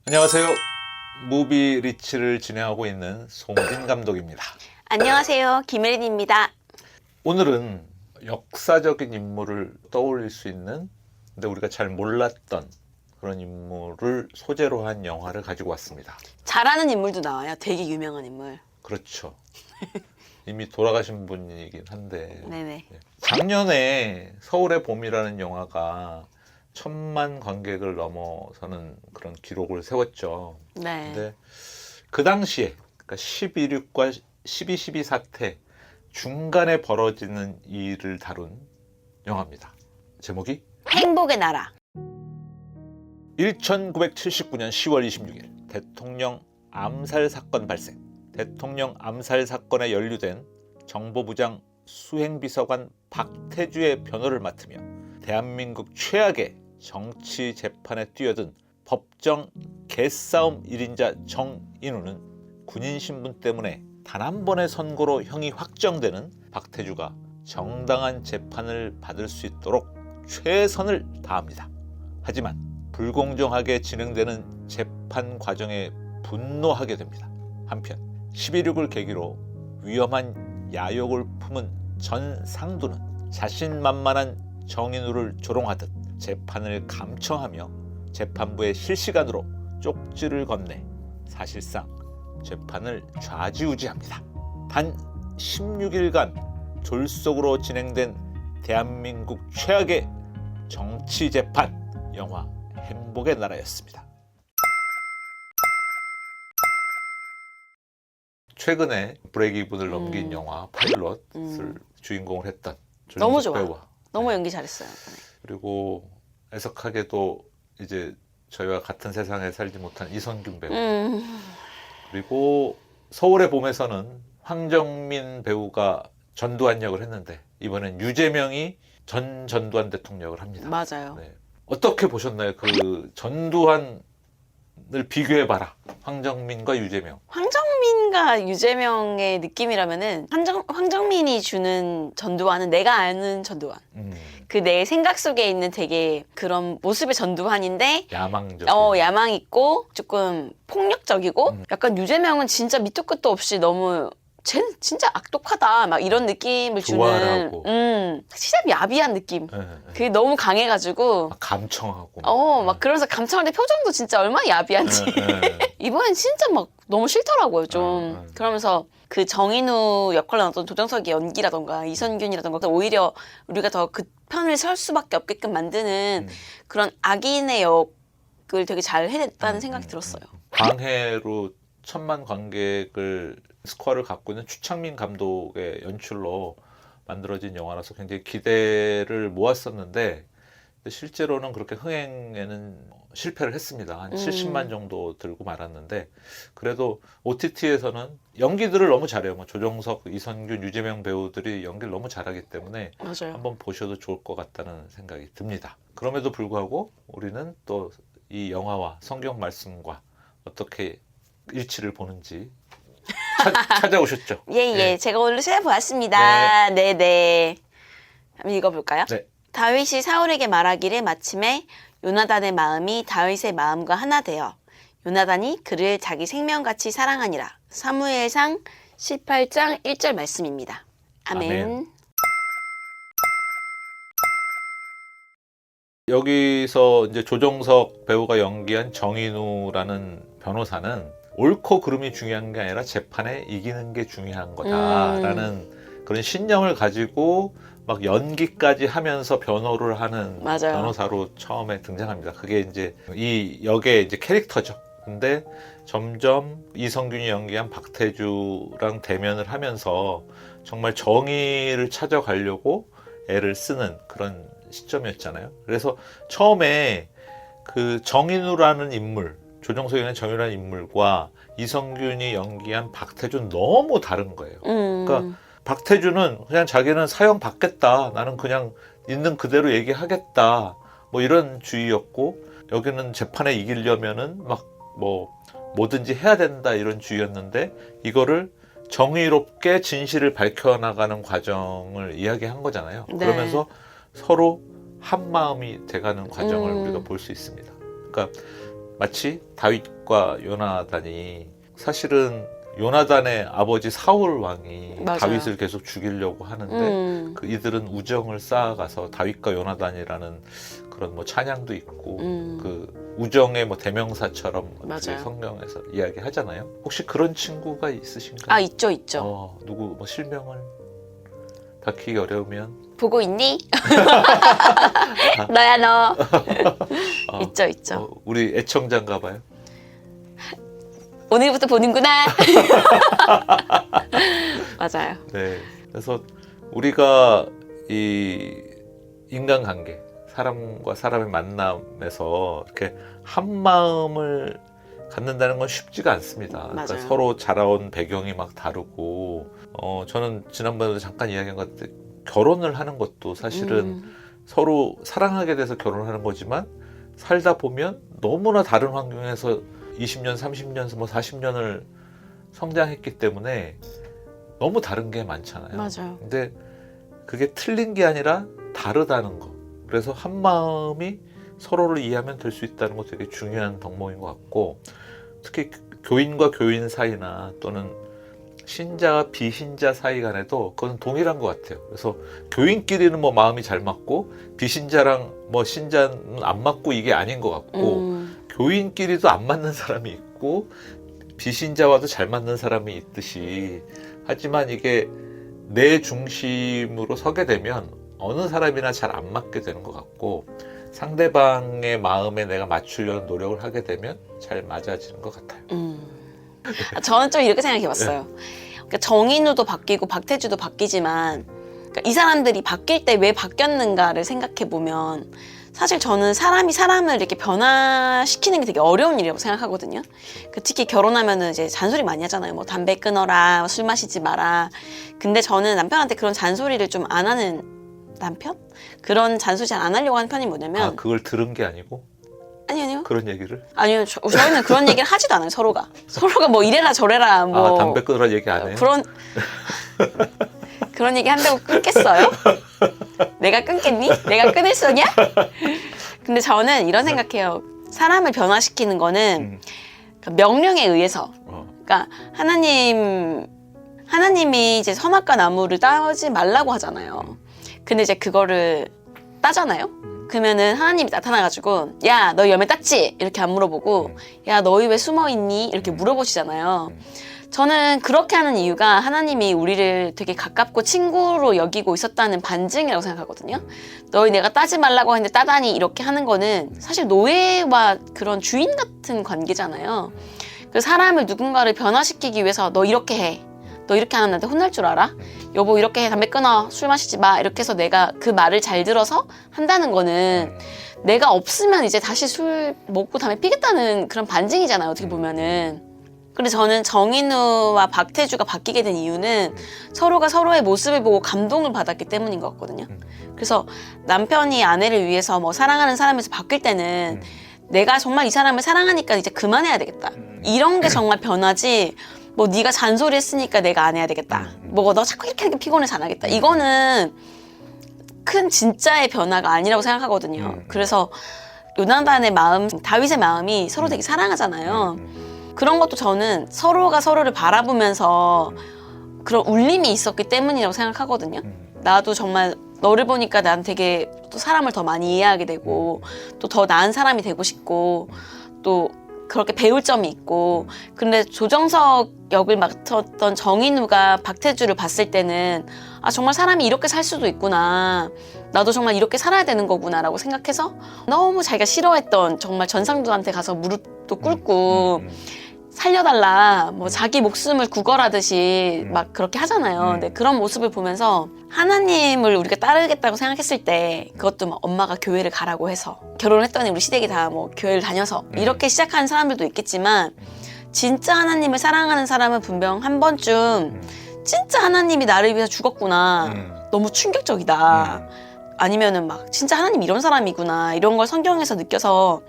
안녕하세요. 무비 리치를 진행하고 있는 송진 감독입니다. 안녕하세요. 김혜린입니다. 오늘은 역사적인 인물을 떠올릴 수 있는, 근데 우리가 잘 몰랐던 그런 인물을 소재로 한 영화를 가지고 왔습니다. 잘하는 인물도 나와요. 되게 유명한 인물. 그렇죠. 이미 돌아가신 분이긴 한데 네네. 작년에 서울의 봄이라는 영화가 1,000만 관객을 넘어서는 그런 기록을 세웠죠. 네. 근데 그 당시에, 그러니까 11.6과 12.12 사태 중간에 벌어지는 일을 다룬 영화입니다. 제목이 행복의 나라. 1979년 10월 26일 대통령 암살 사건 발생. 대통령 암살 사건에 연루된 정보부장 수행비서관 박태주의 변호를 맡으며 대한민국 최악의 정치 재판에 뛰어든 법정 개싸움 1인자 정인우는 군인 신분 때문에 단 한 번의 선고로 형이 확정되는 박태주가 정당한 재판을 받을 수 있도록 최선을 다합니다. 하지만 불공정하게 진행되는 재판 과정에 분노하게 됩니다. 한편 11.6을 계기로 위험한 야욕을 품은 전 상두는 자신만만한 정인우를 조롱하듯 재판을 감청하며 재판부에 실시간으로 쪽지를 건네 사실상 재판을 좌지우지합니다. 단 16일간 졸속으로 진행된 대한민국 최악의 정치 재판 영화 행복의 나라였습니다. 최근에 브레이크 이븐을 넘긴 영화 파일럿을 주인공을 했던 너무 조정석 좋아. 배우와 너무 연기 잘했어요. 그리고 애석하게도 이제 저희와 같은 세상에 살지 못한 이선균 배우, 그리고 서울의 봄에서는 황정민 배우가 전두환 역을 했는데 이번엔 유재명이 전 전두환 대통령 역을 합니다. 맞아요. 네. 어떻게 보셨나요? 그 전두환을 비교해봐라. 황정민과 유재명. 황정민과 유재명의 느낌이라면은 황정민이 주는 전두환은 내가 아는 전두환. 그 내 생각 속에 있는 되게 그런 모습의 전두환인데 야망적. 야망 있고 조금 폭력적이고 약간 유재명은 진짜 밑도 끝도 없이 너무 쟤는 진짜 악독하다 막 이런 느낌을 조화라고. 주는 진짜 야비한 느낌. 네, 네. 그게 너무 강해가지고 막 감청하고. 막 그러면서 감청할 때 표정도 진짜 얼마나 야비한지 이번엔 진짜 막 너무 싫더라고요 좀. 그러면서 그 정인우 역할로 나왔던 조정석의 연기라던가 이선균이라던가 오히려 우리가 더 그 편을 설 수밖에 없게끔 만드는 그런 악인의 역을 되게 잘 해냈다는 생각이 들었어요. 광해로 1,000만 관객을 스코어를 갖고 있는 추창민 감독의 연출로 만들어진 영화라서 굉장히 기대를 모았었는데 실제로는 그렇게 흥행에는 실패를 했습니다. 한 70만 정도 들고 말았는데 그래도 OTT에서는 연기들을 너무 잘해요. 뭐 조정석, 이선균, 유재명 배우들이 연기를 너무 잘하기 때문에 맞아요. 한번 보셔도 좋을 것 같다는 생각이 듭니다. 그럼에도 불구하고 우리는 또 이 영화와 성경 말씀과 어떻게 일치를 보는지 찾아오셨죠? 예. 제가 오늘 찾아보았습니다. 네네. 한번 읽어볼까요? 네. 다윗이 사울에게 말하기를 마침에 요나단의 마음이 다윗의 마음과 하나 되어 요나단이 그를 자기 생명같이 사랑하니라. 사무엘상 18장 1절 말씀입니다. 아멘. 아멘. 여기서 이제 조정석 배우가 연기한 정인우라는 변호사는 옳고 그름이 중요한 게 아니라 재판에 이기는 게 중요한 거다라는 그런 신념을 가지고 막 연기까지 하면서 변호를 하는 맞아요. 변호사로 처음에 등장합니다. 그게 이제 이 역의 이제 캐릭터죠. 근데 점점 이성균이 연기한 박태주랑 대면을 하면서 정말 정의를 찾아가려고 애를 쓰는 그런 시점이었잖아요. 그래서 처음에 그 정인우라는 인물, 조정석이 연기한 정인우라는 인물과 이성균이 연기한 박태주는 너무 다른 거예요. 그러니까 박태주는 그냥 자기는 사형 받겠다. 나는 그냥 있는 그대로 얘기하겠다. 뭐 이런 주의였고 여기는 재판에 이기려면은 막 뭐 뭐든지 해야 된다 이런 주의였는데 이거를 정의롭게 진실을 밝혀나가는 과정을 이야기한 거잖아요. 네. 그러면서 서로 한 마음이 돼가는 과정을 우리가 볼 수 있습니다. 그러니까 마치 다윗 다윗과 요나단이 사실은 요나단의 아버지 사울 왕이 맞아요. 다윗을 계속 죽이려고 하는데 그 이들은 우정을 쌓아가서 다윗과 요나단이라는 그런 뭐 찬양도 있고 그 우정의 뭐 대명사처럼 맞아요. 성경에서 이야기하잖아요. 혹시 그런 친구가 있으신가요? 아, 있죠. 누구 뭐 실명을 밝히기 어려우면 보고 있니? 너야 너. 있죠. 우리 애청자인가 봐요. 오늘부터 보는구나. 맞아요. 네. 그래서 우리가 이 인간관계, 사람과 사람의 만남에서 이렇게 한 마음을 갖는다는 건 쉽지가 않습니다. 그러니까 맞아요. 서로 자라온 배경이 막 다르고, 저는 지난번에도 잠깐 이야기한 것 같은데 결혼을 하는 것도 사실은 서로 사랑하게 돼서 결혼하는 거지만 살다 보면 너무나 다른 환경에서 20년, 30년, 뭐 40년을 성장했기 때문에 너무 다른 게 많잖아요. 맞아요. 근데 그게 틀린 게 아니라 다르다는 거. 그래서 한 마음이 서로를 이해하면 될 수 있다는 거 되게 중요한 덕목인 것 같고, 특히 교인과 교인 사이나 또는 신자와 비신자 사이 간에도 그건 동일한 것 같아요. 그래서 교인끼리는 뭐 마음이 잘 맞고 비신자랑 뭐 신자는 안 맞고 이게 아닌 것 같고, 교인끼리도 안 맞는 사람이 있고 비신자와도 잘 맞는 사람이 있듯이, 하지만 이게 내 중심으로 서게 되면 어느 사람이나 잘 안 맞게 되는 것 같고, 상대방의 마음에 내가 맞추려는 노력을 하게 되면 잘 맞아지는 것 같아요. 저는 좀 이렇게 생각해봤어요. 그러니까 정인우도 바뀌고 박태주도 바뀌지만, 그러니까 이 사람들이 바뀔 때 왜 바뀌었는가를 생각해보면, 사실 저는 사람이 사람을 이렇게 변화시키는 게 되게 어려운 일이라고 생각하거든요. 특히 결혼하면은 이제 잔소리 많이 하잖아요. 뭐 담배 끊어라, 술 마시지 마라. 근데 저는 남편한테 그런 잔소리를 좀 안 하는 남편? 그런 잔소리 잘 안 하려고 하는 편이 뭐냐면, 그걸 들은 게 아니고 아니요. 그런 얘기를? 아니요. 저희는 그런 얘기를 하지도 않아요. 서로가 뭐 이래라 저래라 뭐. 담배 끊으라 얘기 안 해요? 그런 얘기 한다고 끊겠어요? 내가 끊겠니? 내가 끊을 소냐? 근데 저는 이런 생각해요. 사람을 변화시키는 거는 명령에 의해서. 그러니까 하나님이 이제 선악과 나무를 따지 말라고 하잖아요. 근데 이제 그거를 따잖아요. 그러면은 하나님이 나타나가지고, 야, 너 열매 땄지? 이렇게 안 물어보고, 야, 너희 왜 숨어 있니? 이렇게 물어보시잖아요. 저는 그렇게 하는 이유가 하나님이 우리를 되게 가깝고 친구로 여기고 있었다는 반증이라고 생각하거든요. 너희 내가 따지 말라고 했는데 따다니, 이렇게 하는 거는 사실 노예와 그런 주인 같은 관계잖아요. 그 사람을 누군가를 변화시키기 위해서 너 이렇게 해. 너 이렇게 하면 나한테 혼날 줄 알아? 여보 이렇게 해. 담배 끊어. 술 마시지 마. 이렇게 해서 내가 그 말을 잘 들어서 한다는 거는 내가 없으면 이제 다시 술 먹고 담배 피겠다는 그런 반증이잖아요. 어떻게 보면은. 근데 저는 정인우와 박태주가 바뀌게 된 이유는 서로가 서로의 모습을 보고 감동을 받았기 때문인 것 같거든요. 그래서 남편이 아내를 위해서 뭐 사랑하는 사람에서 바뀔 때는 내가 정말 이 사람을 사랑하니까 이제 그만해야 되겠다. 이런 게 정말 변하지, 뭐 네가 잔소리 했으니까 내가 안 해야 되겠다. 뭐 너 자꾸 이렇게 하니까 피곤해서 안 하겠다. 이거는 큰 진짜의 변화가 아니라고 생각하거든요. 그래서 요나단의 마음, 다윗의 마음이 서로 되게 사랑하잖아요. 그런 것도 저는 서로가 서로를 바라보면서 그런 울림이 있었기 때문이라고 생각하거든요. 나도 정말 너를 보니까 난 되게 또 사람을 더 많이 이해하게 되고 또 더 나은 사람이 되고 싶고 또 그렇게 배울 점이 있고. 근데 조정석 역을 맡았던 정인우가 박태주를 봤을 때는 아 정말 사람이 이렇게 살 수도 있구나, 나도 정말 이렇게 살아야 되는 거구나 라고 생각해서 너무 자기가 싫어했던 정말 전상도한테 가서 무릎도 꿇고 살려달라, 뭐 자기 목숨을 구걸하듯이 막 그렇게 하잖아요. 근데 그런 모습을 보면서 하나님을 우리가 따르겠다고 생각했을 때, 그것도 막 엄마가 교회를 가라고 해서, 결혼을 했더니 우리 시댁이 다 뭐 교회를 다녀서 이렇게 시작하는 사람들도 있겠지만, 진짜 하나님을 사랑하는 사람은 분명 한 번쯤 진짜 하나님이 나를 위해서 죽었구나, 너무 충격적이다, 아니면은 막 진짜 하나님 이런 사람이구나, 이런 걸 성경에서 느껴서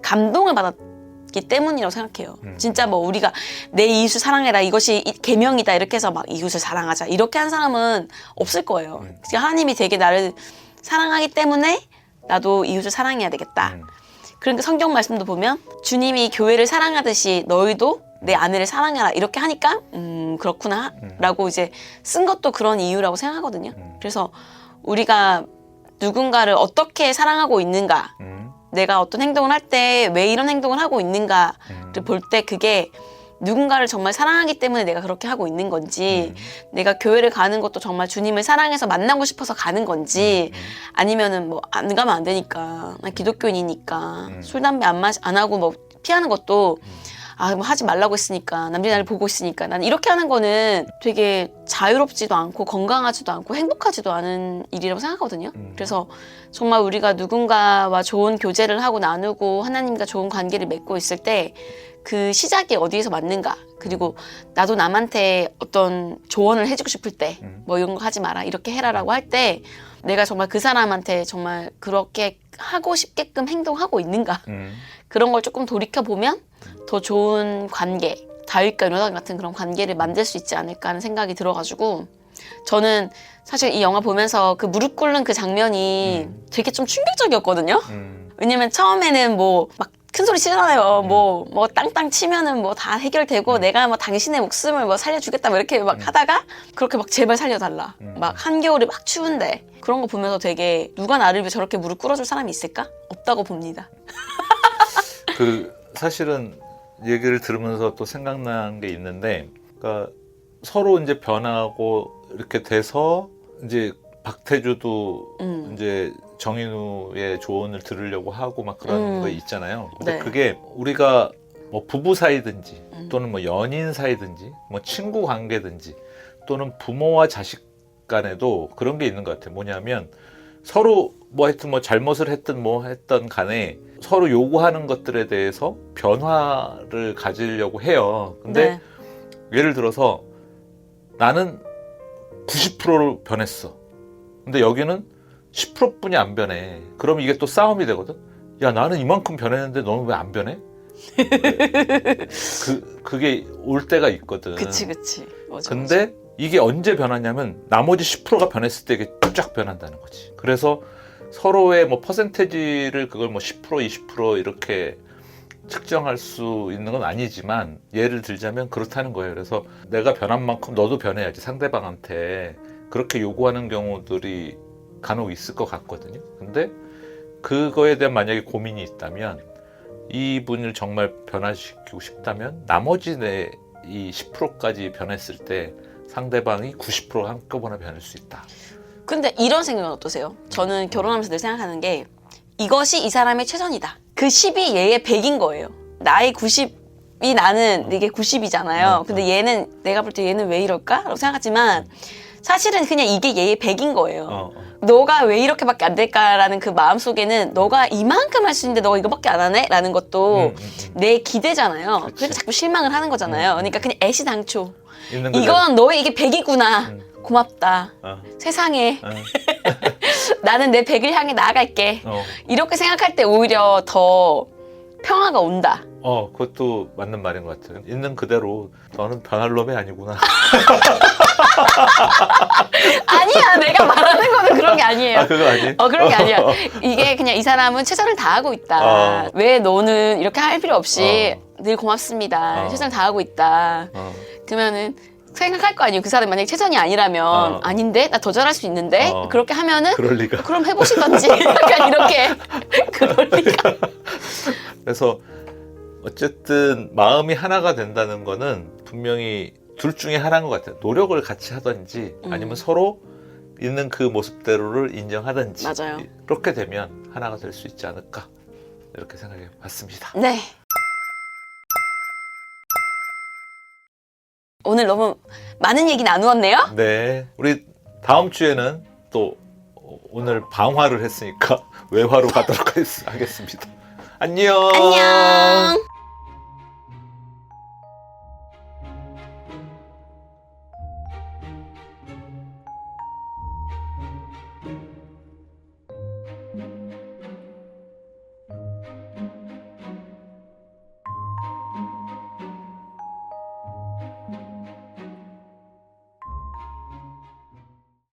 감동을 받았기 때문이라고 생각해요. 진짜 뭐 우리가 내 이웃을 사랑해라, 이것이 계명이다, 이렇게 해서 막 이웃을 사랑하자 이렇게 한 사람은 없을 거예요. 하나님이 되게 나를 사랑하기 때문에 나도 이웃을 사랑해야 되겠다. 그러니까 성경 말씀도 보면 주님이 교회를 사랑하듯이 너희도 내 아내를 사랑해라 이렇게 하니까 그렇구나 라고 이제 쓴 것도 그런 이유라고 생각하거든요. 그래서 우리가 누군가를 어떻게 사랑하고 있는가, 내가 어떤 행동을 할 때 왜 이런 행동을 하고 있는가를 볼 때 그게 누군가를 정말 사랑하기 때문에 내가 그렇게 하고 있는 건지, 내가 교회를 가는 것도 정말 주님을 사랑해서 만나고 싶어서 가는 건지, 아니면은 뭐 안 가면 안 되니까, 난 기독교인이니까 술 담배 안 하고 뭐 피하는 것도 뭐 하지 말라고 했으니까, 남들이 나를 보고 있으니까. 나는 이렇게 하는 거는 되게 자유롭지도 않고 건강하지도 않고 행복하지도 않은 일이라고 생각하거든요. 그래서 정말 우리가 누군가와 좋은 교제를 하고 나누고 하나님과 좋은 관계를 맺고 있을 때 그 시작이 어디에서 맞는가, 그리고 나도 남한테 어떤 조언을 해주고 싶을 때 뭐 이런 거 하지 마라, 이렇게 해라라고 할 때 내가 정말 그 사람한테 정말 그렇게 하고 싶게끔 행동하고 있는가, 그런 걸 조금 돌이켜보면 더 좋은 관계, 다윗과 요나단 같은 그런 관계를 만들 수 있지 않을까 하는 생각이 들어가지고, 저는 사실 이 영화 보면서 그 무릎 꿇는 그 장면이 되게 좀 충격적이었거든요. 왜냐면 처음에는 뭐 막 큰 소리 치잖아요. 뭐 땅땅 치면은 뭐 다 해결되고 내가 뭐 당신의 목숨을 뭐 살려주겠다 뭐 이렇게 막 하다가 그렇게 막 제발 살려달라. 막 한겨울에 막 추운데 그런 거 보면서 되게 누가 나를 위해 저렇게 무릎 꿇어줄 사람이 있을까? 없다고 봅니다. 사실은 얘기를 들으면서 또 생각난 게 있는데, 그러니까 서로 이제 변하고 이렇게 돼서 이제 박태주도 이제 정인우의 조언을 들으려고 하고 막 그런 거 있잖아요. 근데 네. 그게 우리가 뭐 부부 사이든지 또는 뭐 연인 사이든지 뭐 친구 관계든지 또는 부모와 자식 간에도 그런 게 있는 것 같아요. 뭐냐면 서로 뭐 하여튼 뭐 잘못을 했든 뭐 했던 간에 서로 요구하는 것들에 대해서 변화를 가지려고 해요. 근데 예를 들어서 나는 90%로 변했어. 근데 여기는 10%뿐이 안 변해. 그럼 이게 또 싸움이 되거든. 야, 나는 이만큼 변했는데 너는 왜 안 변해? 그게 올 때가 있거든. 그치. 맞아, 근데 맞아. 이게 언제 변하냐면 나머지 10%가 변했을 때 이게 쫙 변한다는 거지. 그래서 서로의 뭐 퍼센테지를 그걸 뭐 10%, 20% 이렇게 측정할 수 있는 건 아니지만 예를 들자면 그렇다는 거예요. 그래서 내가 변한 만큼 너도 변해야지, 상대방한테 그렇게 요구하는 경우들이 간혹 있을 것 같거든요. 근데 그거에 대한 만약에 고민이 있다면, 이분을 정말 변화시키고 싶다면 나머지 내 이 10%까지 변했을 때 상대방이 90%가 한꺼번에 변할 수 있다. 근데 이런 생각은 어떠세요? 저는 결혼하면서 늘 생각하는 게 이것이 이 사람의 최선이다. 그 10이 얘의 100인 거예요. 나의 90이 나는 이게 90이잖아요. 근데 얘는 내가 볼 때 얘는 왜 이럴까? 라고 생각하지만 사실은 그냥 이게 얘의 100인 거예요. 너가 왜 이렇게밖에 안 될까라는 그 마음속에는 너가 이만큼 할 수 있는데 너가 이거밖에 안 하네? 라는 것도 내 기대잖아요. 그치. 그래서 자꾸 실망을 하는 거잖아요. 그러니까 그냥 애시당초 있는 그대로. 이건 너의 이게 100이구나. 고맙다. 세상에 나는 내 100을 향해 나아갈게. 이렇게 생각할 때 오히려 더 평화가 온다. 그것도 맞는 말인 것 같아요. 있는 그대로 너는 변할 놈이 아니구나. 아니야, 내가 말하는 거는 그런 게 아니에요. 그거 아니에요? 그런 게 아니야. 이게 그냥 이 사람은 최선을 다하고 있다. 왜 너는 이렇게 할 필요 없이 늘 고맙습니다. 최선을 다하고 있다. 그러면은 생각할 거 아니에요. 그 사람이 만약에 최선이 아니라면 아닌데? 나 더 잘할 수 있는데? 그렇게 하면은 그럴 리가. 그럼 해보시던지. 약간 이렇게. 그럴 리가. 그래서 어쨌든 마음이 하나가 된다는 거는 분명히 둘 중에 하나인 것 같아요. 노력을 같이 하든지 아니면 서로 있는 그 모습대로를 인정하든지. 맞아요. 그렇게 되면 하나가 될 수 있지 않을까, 이렇게 생각해 봤습니다. 네. 오늘 너무 많은 얘기 나누었네요. 네, 우리 다음 주에는 또 오늘 방화를 했으니까 외화로 가도록 하겠습니다. 안녕. 안녕.